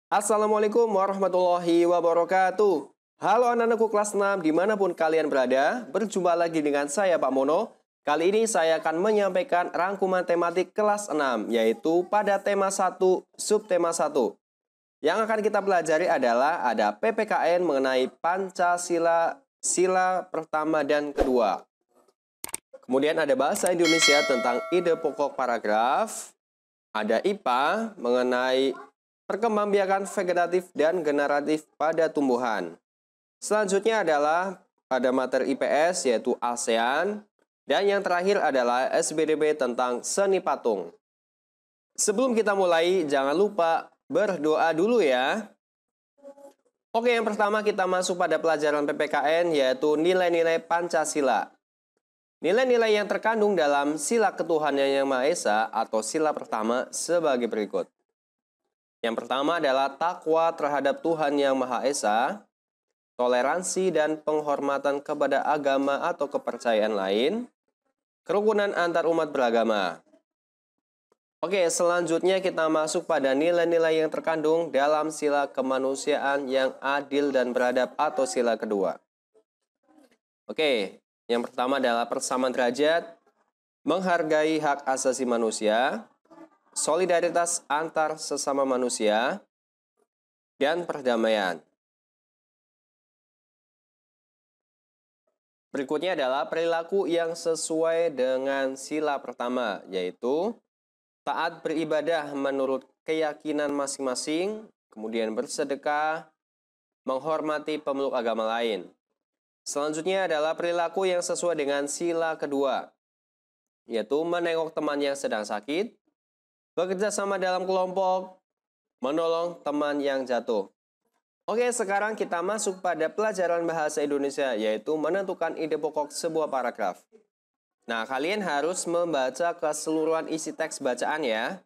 Assalamualaikum warahmatullahi wabarakatuh. Halo anak-anakku kelas 6 dimanapun kalian berada, berjumpa lagi dengan saya Pak Mono. Kali ini saya akan menyampaikan rangkuman tematik kelas 6, yaitu pada tema 1, subtema 1. Yang akan kita pelajari adalah ada PPKN mengenai Pancasila, sila pertama dan kedua. Kemudian ada bahasa Indonesia tentang ide pokok paragraf. Ada IPA mengenai perkembangbiakan vegetatif dan generatif pada tumbuhan. Selanjutnya adalah pada materi IPS yaitu ASEAN. Dan yang terakhir adalah SBDB tentang seni patung. Sebelum kita mulai, jangan lupa berdoa dulu ya. Oke, yang pertama kita masuk pada pelajaran PPKN yaitu nilai-nilai Pancasila. Nilai-nilai yang terkandung dalam sila ketuhanan yang Maha Esa atau sila pertama sebagai berikut. Yang pertama adalah takwa terhadap Tuhan Yang Maha Esa, toleransi dan penghormatan kepada agama atau kepercayaan lain, kerukunan antar umat beragama. Oke, selanjutnya kita masuk pada nilai-nilai yang terkandung dalam sila kemanusiaan yang adil dan beradab atau sila kedua. Oke, yang pertama adalah persamaan derajat, menghargai hak asasi manusia, solidaritas antar sesama manusia, dan perdamaian. Berikutnya adalah perilaku yang sesuai dengan sila pertama, yaitu taat beribadah menurut keyakinan masing-masing, kemudian bersedekah, menghormati pemeluk agama lain. Selanjutnya adalah perilaku yang sesuai dengan sila kedua, yaitu menengok teman yang sedang sakit, bekerja sama dalam kelompok, menolong teman yang jatuh. Oke, sekarang kita masuk pada pelajaran bahasa Indonesia, yaitu menentukan ide pokok sebuah paragraf. Nah, kalian harus membaca keseluruhan isi teks bacaan ya.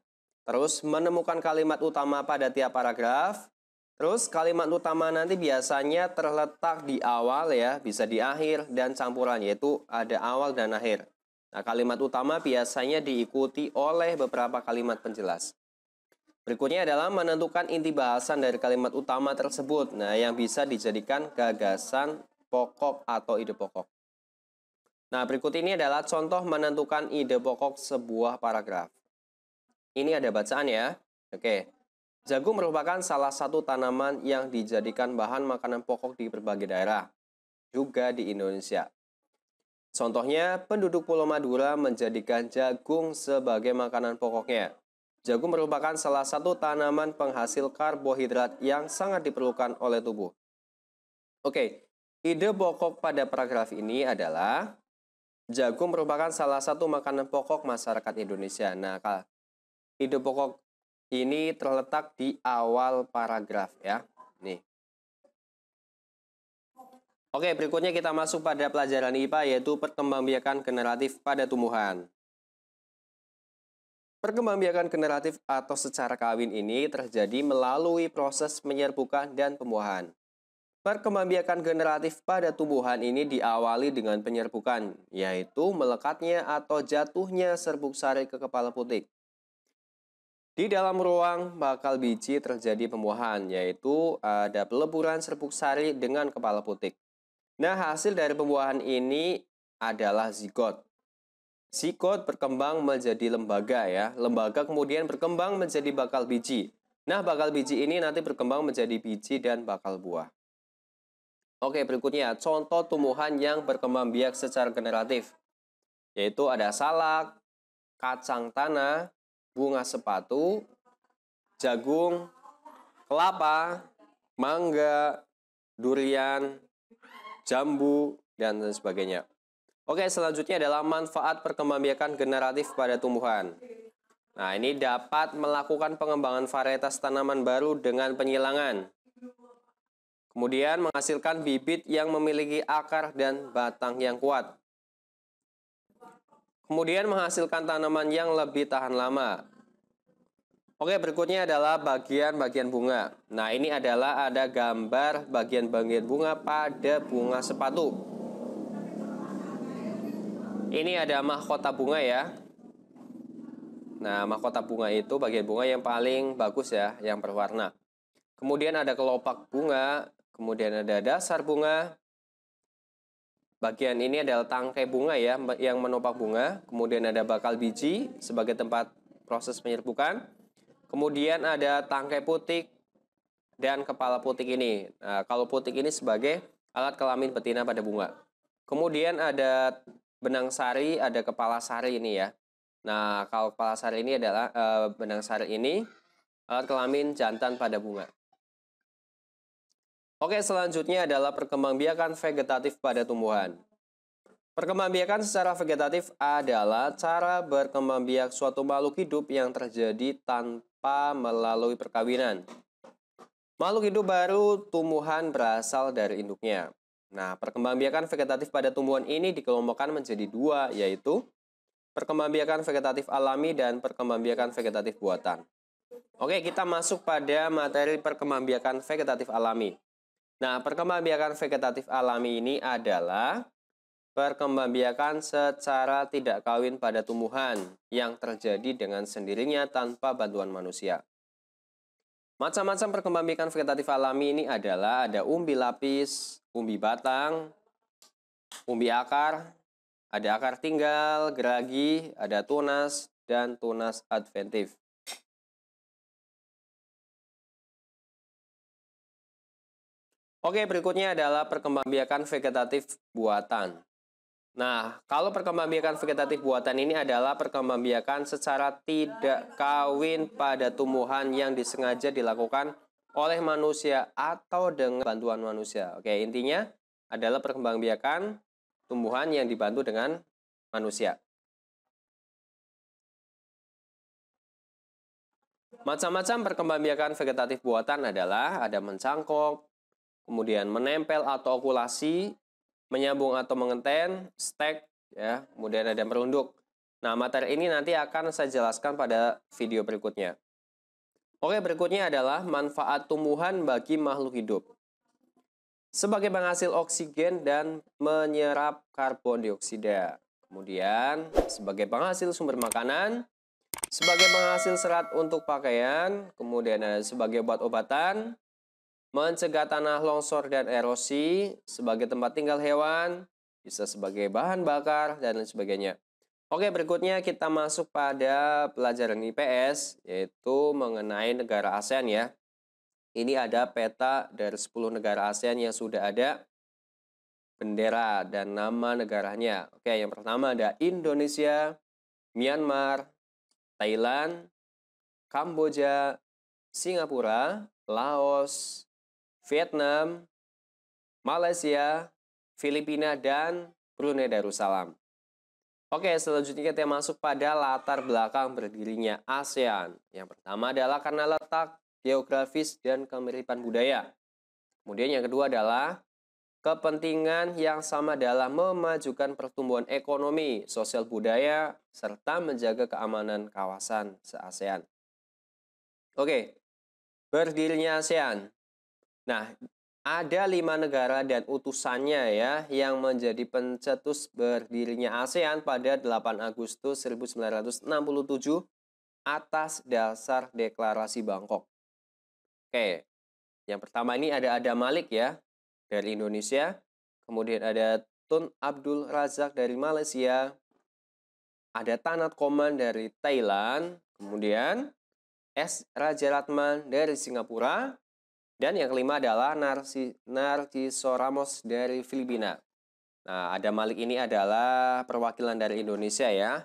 Terus menemukan kalimat utama pada tiap paragraf. Terus kalimat utama nanti biasanya terletak di awal ya, bisa di akhir dan campuran, yaitu ada awal dan akhir. Nah, kalimat utama biasanya diikuti oleh beberapa kalimat penjelas. Berikutnya adalah menentukan inti bahasan dari kalimat utama tersebut. Nah, yang bisa dijadikan gagasan pokok atau ide pokok. Nah, berikut ini adalah contoh menentukan ide pokok sebuah paragraf. Ini ada bacaan ya. Oke. Jagung merupakan salah satu tanaman yang dijadikan bahan makanan pokok di berbagai daerah, juga di Indonesia. Contohnya, penduduk Pulau Madura menjadikan jagung sebagai makanan pokoknya. Jagung merupakan salah satu tanaman penghasil karbohidrat yang sangat diperlukan oleh tubuh. Oke, ide pokok pada paragraf ini adalah jagung merupakan salah satu makanan pokok masyarakat Indonesia. Nah, ide pokok ini terletak di awal paragraf ya. Nih. Oke, berikutnya kita masuk pada pelajaran IPA yaitu perkembangbiakan generatif pada tumbuhan. Perkembangbiakan generatif atau secara kawin ini terjadi melalui proses menyerbukan dan pembuahan. Perkembangbiakan generatif pada tumbuhan ini diawali dengan penyerbukan, yaitu melekatnya atau jatuhnya serbuk sari ke kepala putik. Di dalam ruang bakal biji terjadi pembuahan, yaitu ada peleburan serbuk sari dengan kepala putik. Nah, hasil dari pembuahan ini adalah zigot. Zigot berkembang menjadi lembaga ya. Lembaga kemudian berkembang menjadi bakal biji. Nah, bakal biji ini nanti berkembang menjadi biji dan bakal buah. Oke, berikutnya contoh tumbuhan yang berkembang biak secara generatif. Yaitu ada salak, kacang tanah, bunga sepatu, jagung, kelapa, mangga, durian, jambu, dan lain sebagainya. Oke, selanjutnya adalah manfaat perkembangbiakan generatif pada tumbuhan. Nah, ini dapat melakukan pengembangan varietas tanaman baru dengan penyilangan. Kemudian menghasilkan bibit yang memiliki akar dan batang yang kuat. Kemudian menghasilkan tanaman yang lebih tahan lama. Oke, berikutnya adalah bagian-bagian bunga. Nah, ini adalah ada gambar bagian-bagian bunga pada bunga sepatu. Ini ada mahkota bunga ya. Nah, mahkota bunga itu bagian bunga yang paling bagus ya, yang berwarna. Kemudian ada kelopak bunga, kemudian ada dasar bunga. Bagian ini adalah tangkai bunga ya, yang menopang bunga. Kemudian ada bakal biji sebagai tempat proses penyerbukan. Kemudian ada tangkai putik dan kepala putik ini. Nah, kalau putik ini sebagai alat kelamin betina pada bunga. Kemudian ada benang sari, ada kepala sari ini ya. Nah, kalau kepala sari ini adalah benang sari ini alat kelamin jantan pada bunga. Oke, selanjutnya adalah perkembangbiakan vegetatif pada tumbuhan. Perkembangbiakan secara vegetatif adalah cara berkembangbiak suatu makhluk hidup yang terjadi tanpa melalui perkawinan. Makhluk hidup baru tumbuhan berasal dari induknya. Nah, perkembangbiakan vegetatif pada tumbuhan ini dikelompokkan menjadi dua, yaitu perkembangbiakan vegetatif alami dan perkembangbiakan vegetatif buatan. Oke, kita masuk pada materi perkembangbiakan vegetatif alami. Nah, perkembangbiakan vegetatif alami ini adalah perkembangbiakan secara tidak kawin pada tumbuhan yang terjadi dengan sendirinya tanpa bantuan manusia. Macam-macam perkembangbiakan vegetatif alami ini adalah ada umbi lapis, umbi batang, umbi akar, ada akar tinggal, geragi, ada tunas, dan tunas adventif. Oke, berikutnya adalah perkembangbiakan vegetatif buatan. Nah, kalau perkembangbiakan vegetatif buatan ini adalah perkembangbiakan secara tidak kawin pada tumbuhan yang disengaja dilakukan oleh manusia atau dengan bantuan manusia. Oke, intinya adalah perkembangbiakan tumbuhan yang dibantu dengan manusia. Macam-macam perkembangbiakan vegetatif buatan adalah ada mencangkok, kemudian menempel atau okulasi, menyambung atau mengenten, stek, ya, kemudian ada merunduk. Nah, materi ini nanti akan saya jelaskan pada video berikutnya. Oke, berikutnya adalah manfaat tumbuhan bagi makhluk hidup. Sebagai penghasil oksigen dan menyerap karbon dioksida. Kemudian, sebagai penghasil sumber makanan, sebagai penghasil serat untuk pakaian, kemudian ada sebagai obat-obatan, mencegah tanah longsor dan erosi, sebagai tempat tinggal hewan, bisa sebagai bahan bakar, dan lain sebagainya. Oke, berikutnya kita masuk pada pelajaran IPS, yaitu mengenai negara ASEAN ya. Ini ada peta dari 10 negara ASEAN yang sudah ada bendera dan nama negaranya. Oke, yang pertama ada Indonesia, Myanmar, Thailand, Kamboja, Singapura, Laos, Vietnam, Malaysia, Filipina, dan Brunei Darussalam. Oke, selanjutnya kita masuk pada latar belakang berdirinya ASEAN. Yang pertama adalah karena letak geografis dan kemiripan budaya. Kemudian yang kedua adalah kepentingan yang sama dalam memajukan pertumbuhan ekonomi, sosial budaya, serta menjaga keamanan kawasan se-ASEAN. Oke, berdirinya ASEAN. Nah, ada 5 negara dan utusannya ya yang menjadi pencetus berdirinya ASEAN pada 8 Agustus 1967 atas dasar Deklarasi Bangkok. Oke, yang pertama ini ada Adam Malik ya dari Indonesia, kemudian ada Tun Abdul Razak dari Malaysia, ada Tanat Koman dari Thailand, kemudian S. Rajaratman dari Singapura, dan yang kelima adalah Narciso Ramos dari Filipina. Nah, Adam Malik ini adalah perwakilan dari Indonesia ya.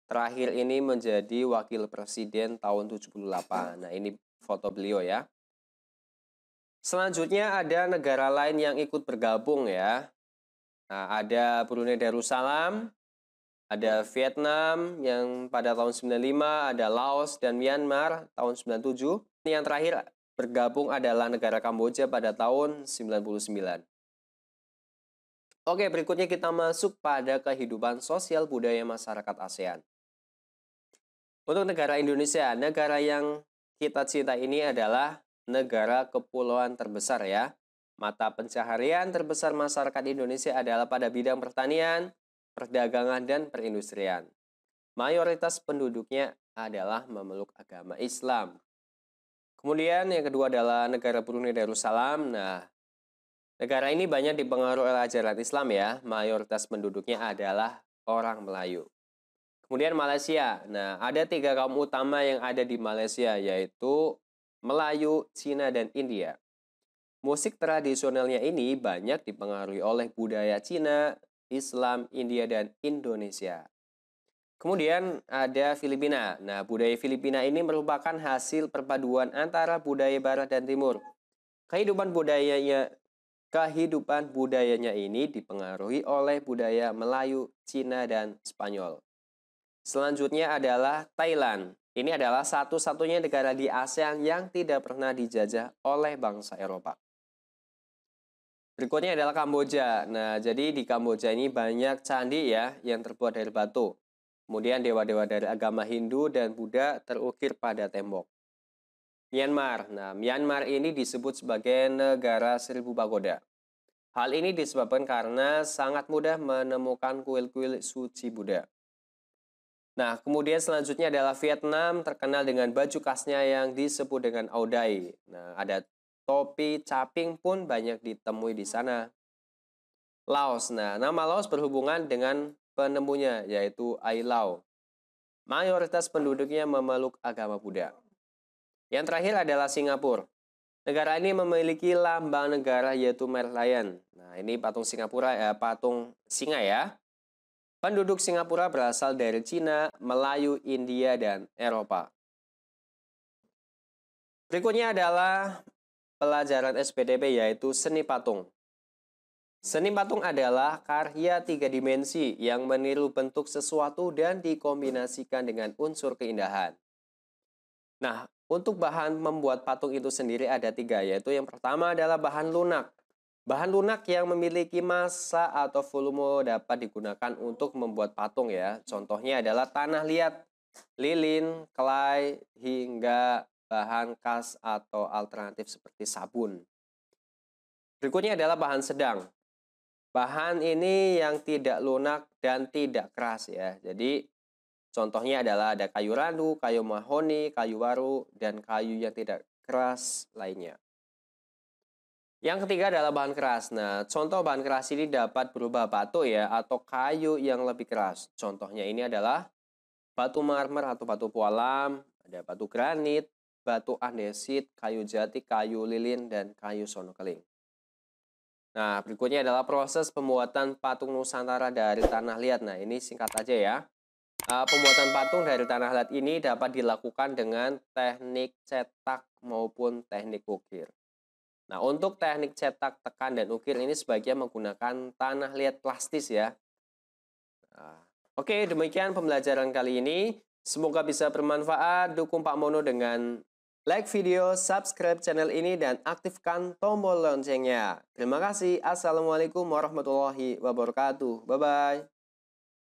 Terakhir ini menjadi wakil presiden tahun 78. Nah, ini foto beliau ya. Selanjutnya ada negara lain yang ikut bergabung ya. Nah, ada Brunei Darussalam, ada Vietnam yang pada tahun 95, ada Laos dan Myanmar tahun 97. Yang terakhir bergabung adalah negara Kamboja pada tahun 99. Oke, berikutnya kita masuk pada kehidupan sosial budaya masyarakat ASEAN. Untuk negara Indonesia, negara yang kita cinta ini adalah negara kepulauan terbesar ya. Mata pencaharian terbesar masyarakat Indonesia adalah pada bidang pertanian, perdagangan, dan perindustrian. Mayoritas penduduknya adalah memeluk agama Islam. Kemudian yang kedua adalah negara Brunei Darussalam. Nah, negara ini banyak dipengaruhi oleh ajaran Islam ya. Mayoritas penduduknya adalah orang Melayu. Kemudian Malaysia. Nah, ada 3 kaum utama yang ada di Malaysia, yaitu Melayu, Cina, dan India. Musik tradisionalnya ini banyak dipengaruhi oleh budaya Cina, Islam, India, dan Indonesia. Kemudian ada Filipina. Nah, budaya Filipina ini merupakan hasil perpaduan antara budaya Barat dan Timur. Kehidupan budayanya ini dipengaruhi oleh budaya Melayu, Cina, dan Spanyol. Selanjutnya adalah Thailand. Ini adalah satu-satunya negara di ASEAN yang tidak pernah dijajah oleh bangsa Eropa. Berikutnya adalah Kamboja. Nah, jadi di Kamboja ini banyak candi ya yang terbuat dari batu. Kemudian dewa-dewa dari agama Hindu dan Buddha terukir pada tembok. Myanmar. Nah, Myanmar ini disebut sebagai negara 1000 pagoda. Hal ini disebabkan karena sangat mudah menemukan kuil-kuil suci Buddha. Nah, kemudian selanjutnya adalah Vietnam, terkenal dengan baju khasnya yang disebut dengan Áo Dai. Nah, ada topi caping pun banyak ditemui di sana. Laos. Nah, nama Laos berhubungan dengan penemunya, yaitu Ai Lao. Mayoritas penduduknya memeluk agama Buddha. Yang terakhir adalah Singapura. Negara ini memiliki lambang negara yaitu Merlion. Nah, ini patung patung singa ya. Penduduk Singapura berasal dari Cina, Melayu, India, dan Eropa. Berikutnya adalah pelajaran SPDP yaitu seni patung. Seni patung adalah karya 3 dimensi yang meniru bentuk sesuatu dan dikombinasikan dengan unsur keindahan. Nah, untuk bahan membuat patung itu sendiri ada 3, yaitu yang pertama adalah bahan lunak. Bahan lunak yang memiliki massa atau volume dapat digunakan untuk membuat patung ya. Contohnya adalah tanah liat, lilin, kelai, hingga bahan khas atau alternatif seperti sabun. Berikutnya adalah bahan sedang. Bahan ini yang tidak lunak dan tidak keras ya. Jadi contohnya adalah ada kayu randu, kayu mahoni, kayu waru, dan kayu yang tidak keras lainnya. Yang ketiga adalah bahan keras. Nah, contoh bahan keras ini dapat berupa batu ya atau kayu yang lebih keras. Contohnya ini adalah batu marmer atau batu pualam, ada batu granit, batu andesit, kayu jati, kayu lilin, dan kayu sono keling. Nah, berikutnya adalah proses pembuatan patung Nusantara dari tanah liat. Nah, ini singkat aja ya. Pembuatan patung dari tanah liat ini dapat dilakukan dengan teknik cetak maupun teknik ukir. Nah, untuk teknik cetak, tekan, dan ukir ini sebaiknya menggunakan tanah liat plastis ya. Oke, demikian pembelajaran kali ini. Semoga bisa bermanfaat. Dukung Pak Mono dengan like video, subscribe channel ini, dan aktifkan tombol loncengnya. Terima kasih. Assalamualaikum warahmatullahi wabarakatuh. Bye-bye.